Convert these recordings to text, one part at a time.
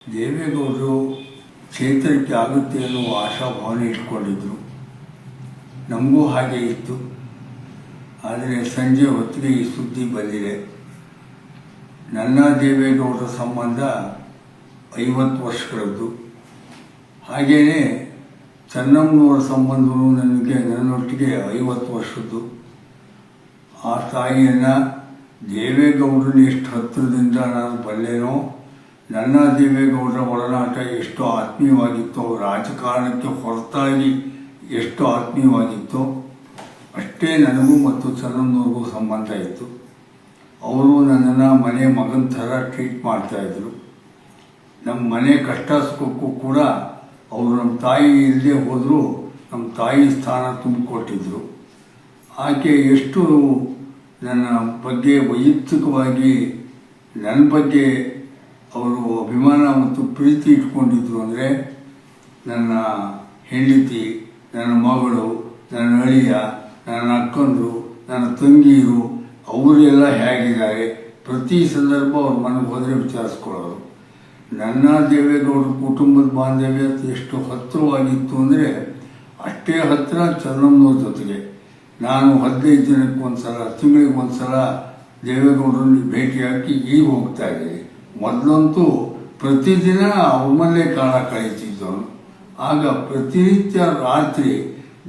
ದೇವೇಗೌಡರು ಚೇತರಿಕೆ ಆಗುತ್ತೆ ಅನ್ನುವ ಆಶಾಭಾವನೆ ಇಟ್ಕೊಂಡಿದ್ರು. ನಮಗೂ ಹಾಗೆ ಇತ್ತು. ಆದರೆ ಸಂಜೆ ಹೊತ್ತಿಗೆ ಈ ಸುದ್ದಿ ಬಂದಿದೆ. ನನ್ನ ದೇವೇಗೌಡರ ಸಂಬಂಧ 50 ವರ್ಷಗಳದ್ದು. ಹಾಗೆಯೇ ಚೆನ್ನಮ್ಮನವರ ಸಂಬಂಧವೂ ನನ್ನೊಟ್ಟಿಗೆ 50 ವರ್ಷದ್ದು. ಆ ತಾಯಿಯನ್ನು ದೇವೇಗೌಡರನ್ನ ಎಷ್ಟು ಹತ್ತಿರದಿಂದ ನಾನು ಬಲ್ಲೆನೋ, ನನ್ನ ದೇವೇಗೌಡರ ಒಡನಾಟ ಎಷ್ಟು ಆತ್ಮೀಯವಾಗಿತ್ತೋ, ರಾಜಕಾರಣಕ್ಕೆ ಹೊರತಾಗಿ ಎಷ್ಟು ಆತ್ಮೀಯವಾಗಿತ್ತೋ ಅಷ್ಟೇ ನನಗೂ ಮತ್ತು ಚೆನ್ನಮ್ಮನವ್ರಿಗೂ ಸಂಬಂಧ ಇತ್ತು. ಅವರು ನನ್ನನ್ನು ಮನೆ ಮಗನ ಥರ ಟ್ರೀಟ್ ಮಾಡ್ತಾಯಿದ್ರು. ನಮ್ಮ ಮನೆ ಕಷ್ಟ ಸುಖಕ್ಕೂ ಕೂಡ ಅವರು ನಮ್ಮ ತಾಯಿ ಇಲ್ಲದೆ ಹೋದರೂ ನಮ್ಮ ತಾಯಿ ಸ್ಥಾನ ತುಂಬಿಕೊಟ್ಟಿದ್ರು. ಆಕೆ ಎಷ್ಟು ನನ್ನ ಬಗ್ಗೆ ವೈಯಕ್ತಿಕವಾಗಿ ನನ್ನ ಬಗ್ಗೆ ಅವರು ಅಭಿಮಾನ ಮತ್ತು ಪ್ರೀತಿ ಇಟ್ಕೊಂಡಿದ್ರು ಅಂದರೆ, ನನ್ನ ಹೆಂಡತಿ, ನನ್ನ ಮಗಳು, ನನ್ನ ಅಳಿಯ, ನನ್ನ ಅಕ್ಕಂದರು, ನನ್ನ ತಂಗಿಯರು ಅವರೆಲ್ಲ ಹೇಗಿದ್ದಾರೆ ಪ್ರತಿ ಸಂದರ್ಭ ಅವ್ರ ಮನೆಗೆ ಹೋದರೆ ವಿಚಾರಿಸ್ಕೊಳ್ಳೋರು. ನನ್ನ ದೇವೇಗೌಡರ ಕುಟುಂಬದ ಬಾಂಧವ್ಯ ಎಷ್ಟು ಹತ್ತಿರವಾಗಿತ್ತು ಅಂದರೆ ಅಷ್ಟೇ ಹತ್ತಿರ ಚೆನ್ನಮ್ಮನವ್ರ ಜೊತೆಗೆ. ನಾನು 15 ದಿನಕ್ಕೆ ಒಂದ್ಸಲ, ತಿಂಗಳಿಗೆ ಒಂದ್ಸಲ ದೇವೇಗೌಡರನ್ನ ಭೇಟಿಯಾಗಿ ಈಗ ಹೋಗ್ತಾ ಇದ್ದೀನಿ. ಮೊದಲಂತೂ ಪ್ರತಿದಿನ ಅವ್ರ ಮನೇಲೆ ಕಾಲ ಕಳೀತಿದ್ದವನು. ಆಗ ಪ್ರತಿನಿತ್ಯ ರಾತ್ರಿ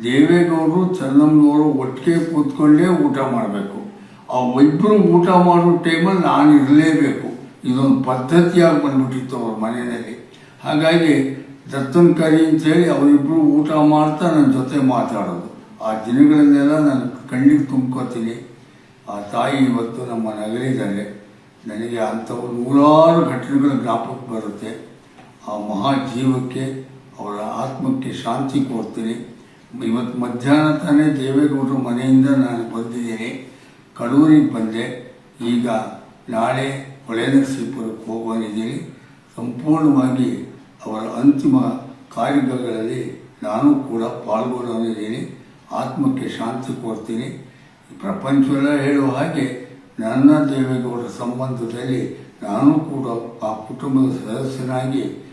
ದೇವೇಗೌಡರು ಚೆನ್ನಮ್ಮನವರು ಒಟ್ಟಿಗೆ ಕೂತ್ಕೊಂಡೇ ಊಟ ಮಾಡಬೇಕು. ಆ ಇಬ್ಬರು ಊಟ ಮಾಡೋ ಟೈಮಲ್ಲಿ ನಾನು ಇರಲೇಬೇಕು. ಇದೊಂದು ಪದ್ಧತಿಯಾಗಿ ಬಂದ್ಬಿಟ್ಟಿತ್ತು ಅವ್ರ ಮನೆಯಲ್ಲಿ. ಹಾಗಾಗಿ ದತ್ತನ ಕರಿ ಅಂತೇಳಿ ಅವರಿಬ್ಬರು ಊಟ ಮಾಡ್ತಾ ನನ್ನ ಜೊತೆ ಮಾತಾಡೋದು. ಆ ದಿನಗಳನ್ನೆಲ್ಲ ನಾನು ಕಣ್ಣಿಗೆ ತುಂಬ್ಕೋತೀನಿ. ಆ ತಾಯಿ ಇವತ್ತು ನಮ್ಮ ನಗರಿದ್ದಾರೆ. ನನಗೆ ಅಂಥವು ನೂರಾರು ಘಟನೆಗಳ ಜ್ಞಾಪಕ ಬರುತ್ತೆ. ಆ ಮಹಾಜೀವಕ್ಕೆ, ಅವರ ಆತ್ಮಕ್ಕೆ ಶಾಂತಿ ಕೋರ್ತೀನಿ. ಇವತ್ತು ಮಧ್ಯಾಹ್ನ ತಾನೇ ದೇವೇಗೌಡರ ಮನೆಯಿಂದ ನಾನು ಬಂದಿದ್ದೀನಿ. ಕಡೂರಿಗೆ ಬಂದೆ. ಈಗ ನಾಳೆ ಹೊಳೆನರಸೀಪುರಕ್ಕೆ ಹೋಗೋನಿದ್ದೀನಿ. ಸಂಪೂರ್ಣವಾಗಿ ಅವರ ಅಂತಿಮ ಕಾರ್ಯಗಳಲ್ಲಿ ನಾನು ಕೂಡ ಪಾಲ್ಗೊಳ್ಳೋನಿದ್ದೀನಿ. ಆತ್ಮಕ್ಕೆ ಶಾಂತಿ ಕೋರ್ತೀನಿ. ಪ್ರಪಂಚವೆಲ್ಲ ಹೇಳುವ ಹಾಗೆ ನನ್ನ ದೇವೇಗೌಡರ ಸಂಬಂಧದಲ್ಲಿ ನಾನು ಕೂಡ ಆ ಕುಟುಂಬದ ಸದಸ್ಯನಾಗಿ